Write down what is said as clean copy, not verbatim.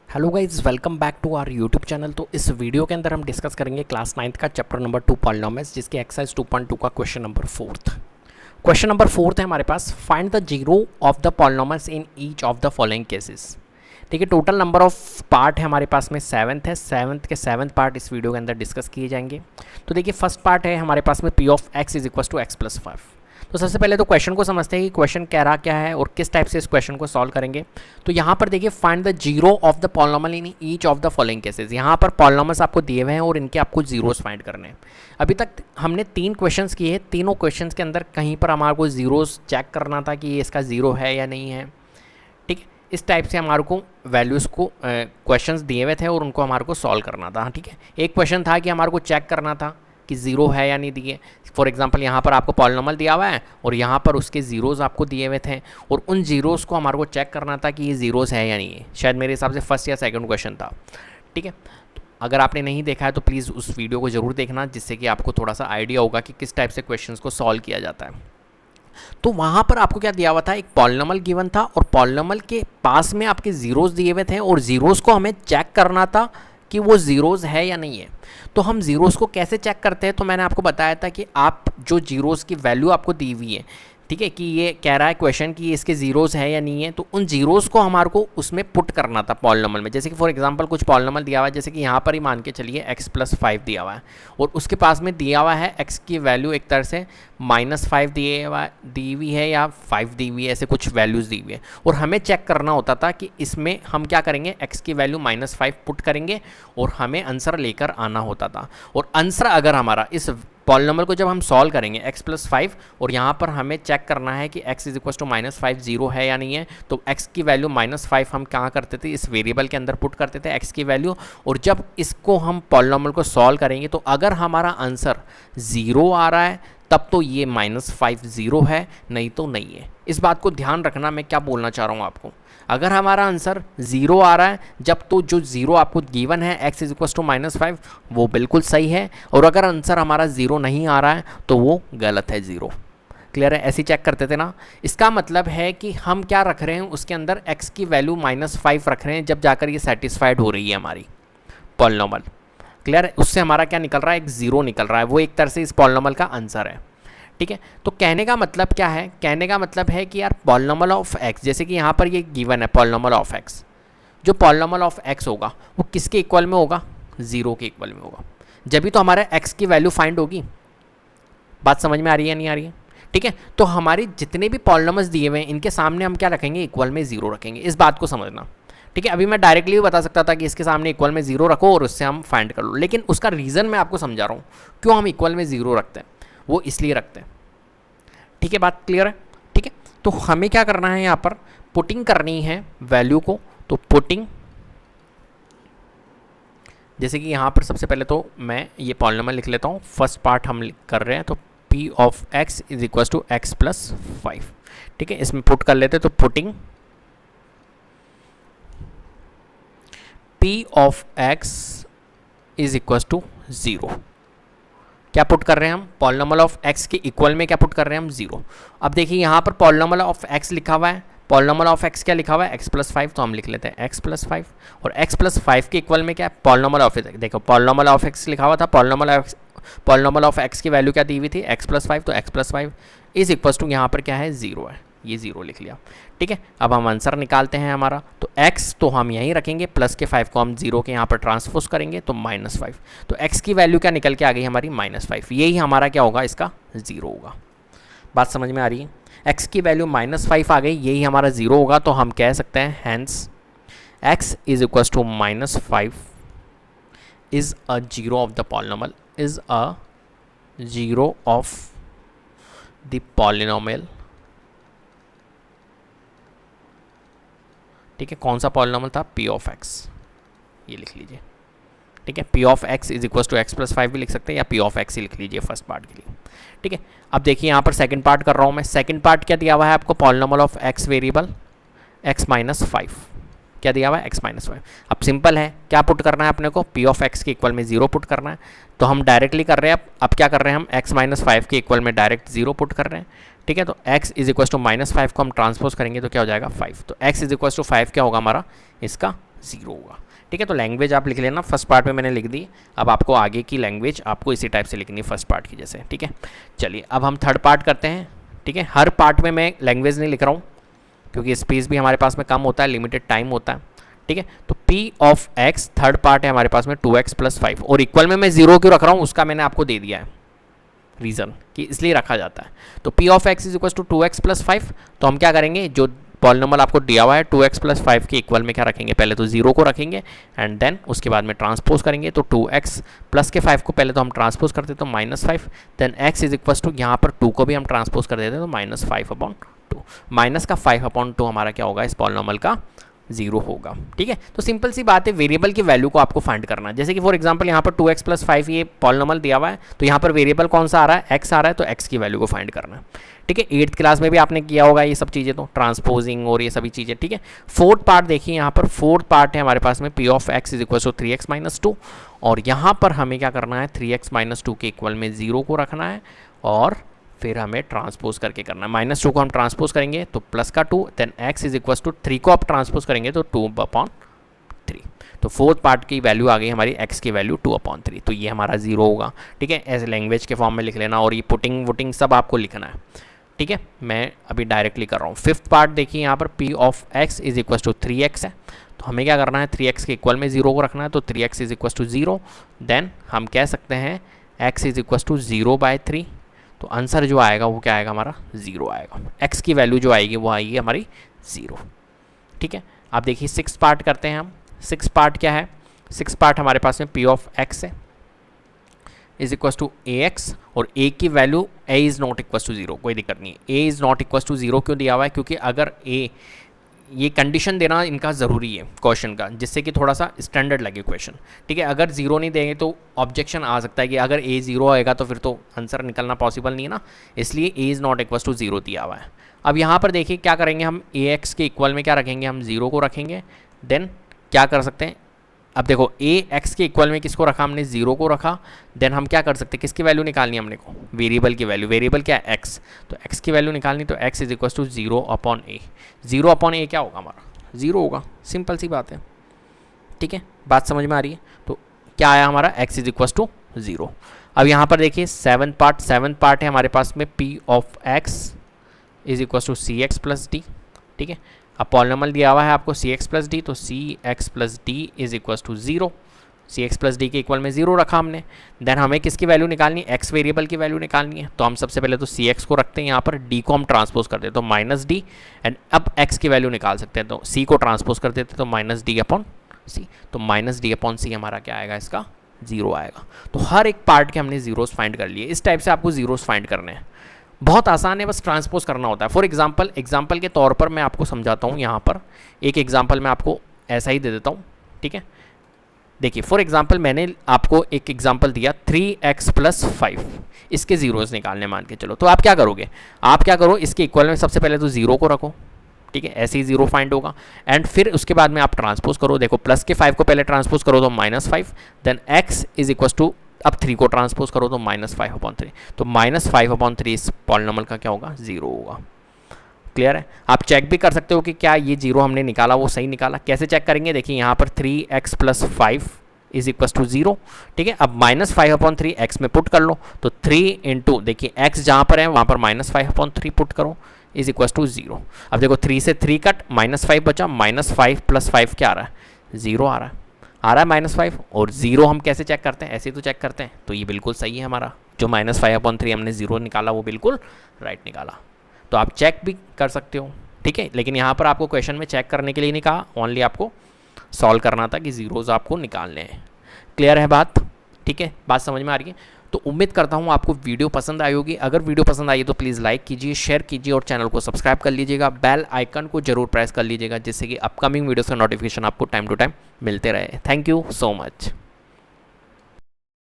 Hello guys, welcome back to our YouTube channel. तो इस video के अंदर हम डिस्कस करेंगे क्लास 9th का चैप्टर नंबर 2 पॉलिनोमियल्स, जिसके एक्सरसाइज 2.2 का question number 4th। Question number 4th है हमारे पास, find the zero of the polynomials in each of the following cases. ठीक है, टोटल नंबर ऑफ पार्ट है हमारे पास में 7th है। 7th के 7th पार्ट इस वीडियो के अंदर डिस्कस किए जाएंगे। तो देखिए, फर्स्ट पार्ट है हमारे पास में p of x is equal to x plus 5। तो सबसे पहले तो क्वेश्चन को समझते हैं कि क्वेश्चन कह रहा क्या है और किस टाइप से इस क्वेश्चन को सॉल्व करेंगे। तो यहाँ पर देखिए, find the zero of the polynomial in each of the following cases. यहाँ पर पॉलिनोमियल्स आपको दिए हुए हैं और इनके आपको जीरोस फाइंड करने हैं। अभी तक हमने 3 क्वेश्चंस किए हैं। तीनों क्वेश्चंस के अंदर कहीं पर हमारे को जीरोस चेक करना था कि ये इसका जीरो है या नहीं है। ठीक है, इस टाइप से हमारे को वैल्यूज़ को क्वेश्चंस दिए हुए थे और उनको हमारे को सॉल्व करना था। ठीक है, एक क्वेश्चन था कि हमारे को चेक करना था कि ज़ीरो है या नहीं दिए। फॉर एग्जांपल, यहाँ पर आपको पॉलिनोमियल दिया हुआ है और यहाँ पर उसके ज़ीरोज़ आपको दिए हुए थे और उन ज़ीरोज़ को हमारे को चेक करना था कि ये ज़ीरोज़ है या नहीं है। शायद मेरे हिसाब से फर्स्ट या सेकंड क्वेश्चन था। ठीक है, तो अगर आपने नहीं देखा है तो प्लीज़ उस वीडियो को ज़रूर देखना, जिससे कि आपको थोड़ा सा आइडिया होगा कि किस टाइप से क्वेश्चन को सॉल्व किया जाता है। तो वहाँ पर आपको क्या दिया हुआ था, एक पॉलिनोमियल गिवन था और पॉलिनोमियल के पास में आपके ज़ीरोज़ दिए हुए थे और ज़ीरोज़ को हमें चेक करना था कि वो ज़ीरोज़ है या नहीं है। तो हम ज़ीरोज़ को कैसे चेक करते हैं, तो मैंने आपको बताया था कि आप जो ज़ीरोज़ की वैल्यू आपको दी हुई है, ठीक है, कि ये कह रहा है क्वेश्चन कि इसके ज़ीरोज़ है या नहीं है, तो उन ज़ीरोज़ को हमारे को उसमें पुट करना था पॉलिनोमियल में। जैसे कि फॉर एग्जांपल कुछ पॉलिनोमियल दिया हुआ है, जैसे कि यहाँ पर ही मान के चलिए x प्लस 5 दिया हुआ है और उसके पास में दिया हुआ है x की वैल्यू एक तरह से -5 दी हुई है या 5 दी हुई है, ऐसे कुछ वैल्यूज़ दी हुई है। और हमें चेक करना होता था कि इसमें हम क्या करेंगे, x की वैल्यू -5 पुट करेंगे और हमें आंसर लेकर आना होता था। और आंसर अगर हमारा इस पॉलिनोमियल को जब हम सॉल्व करेंगे x प्लस 5 और यहाँ पर हमें चेक करना है कि x is equal to -5 zero है या नहीं है, तो x की वैल्यू -5 हम कहाँ करते थे, इस वेरिएबल के अंदर पुट करते थे x की वैल्यू। और जब इसको हम पॉलिनोमियल को सॉल्व करेंगे तो अगर हमारा आंसर 0 आ रहा है तब तो ये -5 0 है, नहीं तो नहीं है। इस बात को ध्यान रखना, मैं क्या बोलना चाह रहा हूँ आपको। अगर हमारा आंसर 0 आ रहा है जब, तो जो 0 आपको गिवन है x इज इक्वल टू -5 वो बिल्कुल सही है, और अगर आंसर हमारा 0 नहीं आ रहा है तो वो गलत है, 0। क्लियर है? ऐसे चेक करते थे ना। इसका मतलब है कि हम क्या रख रहे हैं, उसके अंदर x की वैल्यू -5 रख रहे हैं जब जाकर ये सेटिस्फाइड हो रही है हमारी पॉलिनोमियल। क्लियर है? उससे हमारा क्या निकल रहा है, एक 0 निकल रहा है। वो एक तरह से इस पॉलिनोमियल का आंसर है। ठीक है, तो कहने का मतलब क्या है, कहने का मतलब है कि यार पॉलिनोमियल ऑफ x, जैसे कि यहाँ पर ये गिवन है पॉलिनोमियल ऑफ x, जो पॉलिनोमियल ऑफ x होगा वो किसके इक्वल में होगा, 0 के इक्वल में होगा। जब भी तो हमारे x की वैल्यू फाइंड होगी। बात समझ में आ रही है नहीं आ रही है? ठीक है, तो हमारी जितने भी पॉलिनोमियल्स दिए हुए हैं इनके सामने हम क्या रखेंगे, इक्वल में 0 रखेंगे। इस बात को समझना। ठीक है, अभी मैं डायरेक्टली भी बता सकता था कि इसके सामने इक्वल में 0 रखो और उससे हम फाइंड कर लो, लेकिन उसका रीज़न मैं आपको समझा रहा हूँ क्यों हम इक्वल में 0 रखते हैं। वो इसलिए रखते हैं। ठीक है, बात क्लियर है? ठीक है, तो हमें क्या करना है, यहाँ पर पुटिंग करनी है वैल्यू को। तो पुटिंग, जैसे कि यहाँ पर सबसे पहले तो मैं ये पॉलिनोमियल लिख लेता हूँ। फर्स्ट पार्ट हम कर रहे हैं, तो p of x is equal to x plus 5। ठीक है, इसमें पुट कर लेते, तो putting p of x is equal to 0। क्या पुट कर रहे हैं हम, पॉलिनोमियल ऑफ x के इक्वल में क्या पुट कर रहे हैं हम, 0। अब देखिए, यहाँ पर पॉलिनोमियल ऑफ x लिखा हुआ है। पॉलिनोमियल ऑफ x क्या लिखा हुआ है, x प्लस 5, तो हम लिख लेते हैं x प्लस 5। और x प्लस 5 के इक्वल में क्या है, पॉलिनोमियल ऑफ x। देखो, पॉलिनोमियल ऑफ x लिखा हुआ था, पॉलिनोमियल ऑफ x की वैल्यू क्या दी हुई थी, x प्लस 5, तो x plus 5 is equal to यहाँ पर क्या है, 0 है। ये 0 लिख लिया। ठीक है, अब हम आंसर निकालते हैं हमारा। तो x तो हम यहीं रखेंगे, प्लस के 5 को हम 0 के यहाँ पर ट्रांसपोज करेंगे तो -5। तो x की वैल्यू क्या निकल के आ गई हमारी, -5। यही हमारा क्या होगा, इसका 0 होगा। बात समझ में आ रही है? x की वैल्यू -5 आ गई, यही हमारा 0 होगा। तो हम कह सकते हैं hence x is equal to -5 is a zero of the polynomial, is a zero of the polynomial. ठीक है, कौन सा पॉलिनोमियल था, p ऑफ x, ये लिख लीजिए। ठीक है, p of x is equal to x plus 5 भी लिख सकते हैं या p ऑफ x ही लिख लीजिए फर्स्ट पार्ट के लिए। ठीक है, अब देखिए यहाँ पर सेकंड पार्ट कर रहा हूँ मैं। सेकंड पार्ट क्या दिया हुआ है आपको, polynomial of x variable x minus 5। क्या दिया हुआ है, x माइनस 5। अब सिंपल है, क्या पुट करना है अपने को, p ऑफ x के इक्वल में 0 पुट करना है। तो हम डायरेक्टली कर रहे हैं। अब क्या कर रहे हैं हम, x माइनस 5 के इक्वल में डायरेक्ट 0 पुट कर रहे हैं। ठीक है, तो x इज इक्वल टू -5 को हम ट्रांसपोज करेंगे तो क्या हो जाएगा, 5। तो x इज इक्वल टू 5 क्या होगा हमारा, इसका 0 होगा। ठीक है, तो लैंग्वेज आप लिख लेना, फर्स्ट पार्ट में मैंने लिख दी, अब आपको आगे की लैंग्वेज आपको इसी टाइप से लिखनी है फर्स्ट पार्ट की जैसे। ठीक है, चलिए अब हम थर्ड पार्ट करते हैं। ठीक है, हर पार्ट में मैं लैंग्वेज नहीं लिख रहा हूँ क्योंकि स्पेस भी हमारे पास में कम होता है, लिमिटेड टाइम होता है। ठीक है, तो p of x third part है हमारे पास में 2x + 5 और इक्वल में मैं 0 क्यों रख रहा हूँ उसका मैंने आपको दे दिया है रीज़न कि इसलिए रखा जाता है। तो p ऑफ x = 2x + 5, तो हम क्या करेंगे, जो पॉलिनोमियल आपको दिया हुआ है 2x + 5 के इक्वल में क्या रखेंगे, पहले तो 0 को रखेंगे एंड देन उसके बाद में ट्रांसपोज करेंगे। तो 2x प्लस के 5 को पहले तो हम ट्रांसपोज करते तो -5, देन x = यहाँ पर 2 को भी हम ट्रांसपोज कर देते तो -5/2, माइनस का 5/2 हमारा क्या होगा, इस पॉलिनोमियल का 0 होगा। ठीक है, तो सिंपल सी बात है, वेरिएबल की वैल्यू को आपको फाइंड करना है। जैसे कि फॉर एग्जांपल यहाँ पर 2x + 5 ये पॉलिनोमियल दिया हुआ है, तो यहाँ पर वेरिएबल कौन सा आ रहा है, x आ रहा है, तो x की वैल्यू को फाइंड करना है। ठीक है, 8th क्लास में भी आपने किया होगा ये सब चीज़ें, तो ट्रांसपोजिंग और ये सभी चीज़ें। ठीक है, फोर्थ पार्ट देखिए, यहाँ पर फोर्थ पार्ट है हमारे पास में p ऑफ x = 3x - 2 और यहाँ पर हमें क्या करना है, 3x - 2 के इक्वल में 0 को रखना है और फिर हमें ट्रांसपोज करके करना है। -2 को हम ट्रांसपोज करेंगे तो प्लस का 2, देन x = 3 को आप ट्रांसपोज करेंगे तो 2/3। तो फोर्थ पार्ट की वैल्यू आ गई हमारी, x की वैल्यू 2/3, तो ये हमारा 0 होगा। ठीक है, ऐसे लैंग्वेज के फॉर्म में लिख लेना और ये पुटिंग वुटिंग सब आपको लिखना है। ठीक है, मैं अभी डायरेक्टली कर रहा हूँ। फिफ्थ पार्ट देखिए, यहाँ पर p ऑफ x = 3x है, तो हमें क्या करना है, 3x के इक्वल में 0 को रखना है, तो 3x = 0, देन हम कह सकते हैं x = 0/3, तो आंसर जो आएगा वो क्या आएगा, हमारा 0 आएगा। x की वैल्यू जो आएगी वो आएगी हमारी 0। ठीक है, अब देखिए 6 पार्ट करते हैं हम। 6 पार्ट क्या है, 6 पार्ट हमारे पास में p ऑफ x है = ax और a की value a is not equal to 0, कोई दिक्कत नहीं है। a is not equal to 0 क्यों दिया हुआ है, क्योंकि अगर a, ये कंडीशन देना इनका ज़रूरी है क्वेश्चन का, जिससे कि थोड़ा सा स्टैंडर्ड लगे क्वेश्चन। ठीक है, अगर 0 नहीं देंगे तो ऑब्जेक्शन आ सकता है कि अगर a 0 आएगा तो फिर तो आंसर निकलना पॉसिबल नहीं है ना, इसलिए a is not equal to 0 दिया हुआ है। अब यहाँ पर देखिए क्या करेंगे, हम ax के इक्वल में क्या रखेंगे, हम 0 को रखेंगे, देन क्या कर सकते हैं, अब देखो ax के इक्वल में किसको रखा हमने, 0 को रखा, देन हम क्या कर सकते हैं, किसकी वैल्यू निकालनी है हमने को, वेरिएबल की वैल्यू। वेरिएबल क्या है, x, तो x की वैल्यू निकालनी, तो x = 0/a। 0/a क्या होगा हमारा, 0 होगा, सिंपल सी बात है। ठीक है, बात समझ में आ रही है। तो क्या आया हमारा, x = 0। अब यहाँ पर देखिए 7th पार्ट है हमारे पास में p of x = cx + d। ठीक है, अब पॉलिनोमियल दिया हुआ है आपको cx + d, तो cx + d = 0। cx + d के इक्वल में 0 रखा हमने, देन हमें किसकी वैल्यू निकालनी है, x वेरिएबल की वैल्यू निकालनी है। तो हम सबसे पहले तो cx को रखते हैं यहाँ पर, d को हम ट्रांसपोज कर देते तो -d, एंड अब x की वैल्यू निकाल सकते हैं, तो c को ट्रांसपोज कर देते तो -d/c, तो -d/c हमारा क्या आएगा, इसका 0 आएगा। तो हर एक पार्ट के हमने जीरोस फाइंड कर लिए। इस टाइप से आपको जीरोस फाइंड करने हैं, बहुत आसान है, बस ट्रांसपोज करना होता है। फॉर एग्जाम्पल के तौर पर मैं आपको समझाता हूँ। यहाँ पर एक एग्जाम्पल मैं आपको ऐसा ही दे देता हूँ। ठीक है, देखिए फॉर एग्जाम्पल मैंने आपको एक एग्जाम्पल दिया 3x + 5, इसके जीरोस निकालने मान के चलो, तो आप क्या करोगे, आप क्या करो, इसके इक्वल में सबसे पहले तो 0 को रखो। ठीक है, ऐसे ही 0 फाइंड होगा, एंड फिर उसके बाद में आप ट्रांसपोज करो। देखो प्लस के 5 को पहले ट्रांसपोज करो तो -5, देन x = अब 3 को ट्रांसपोज करो तो -5/3, तो -5/3 इस पॉलिनोमियल का क्या होगा, 0 होगा। क्लियर है, आप चेक भी कर सकते हो कि क्या ये 0 हमने निकाला वो सही निकाला। कैसे चेक करेंगे, देखिए यहाँ पर 3x + 5 = 0। ठीक है, अब -5/3 x में पुट कर लो, तो 3 × देखिए x जहाँ पर है वहाँ पर -5/3 पुट करो = 0। अब देखो 3 से 3 कट, -5 बचा, -5 + 5 क्या आ रहा है, 0 आ रहा है -5। और 0 हम कैसे चेक करते हैं, ऐसे तो चेक करते हैं, तो ये बिल्कुल सही है हमारा, जो -5/3 हमने 0 निकाला वो बिल्कुल राइट निकाला। तो आप चेक भी कर सकते हो। ठीक है, लेकिन यहाँ पर आपको क्वेश्चन में चेक करने के लिए नहीं कहा, ओनली आपको सॉल्व करना था कि जीरोज़ आपको निकालने हैं। क्लियर है बात, ठीक है, बात समझ में आ रही है। तो उम्मीद करता हूँ आपको वीडियो पसंद आई होगी। अगर वीडियो पसंद आई तो प्लीज़ लाइक कीजिए, शेयर कीजिए और चैनल को सब्सक्राइब कर लीजिएगा। बेल आइकन को जरूर प्रेस कर लीजिएगा, जिससे कि अपकमिंग वीडियोस का नोटिफिकेशन आपको टाइम टू टाइम मिलते रहे। Thank you so much.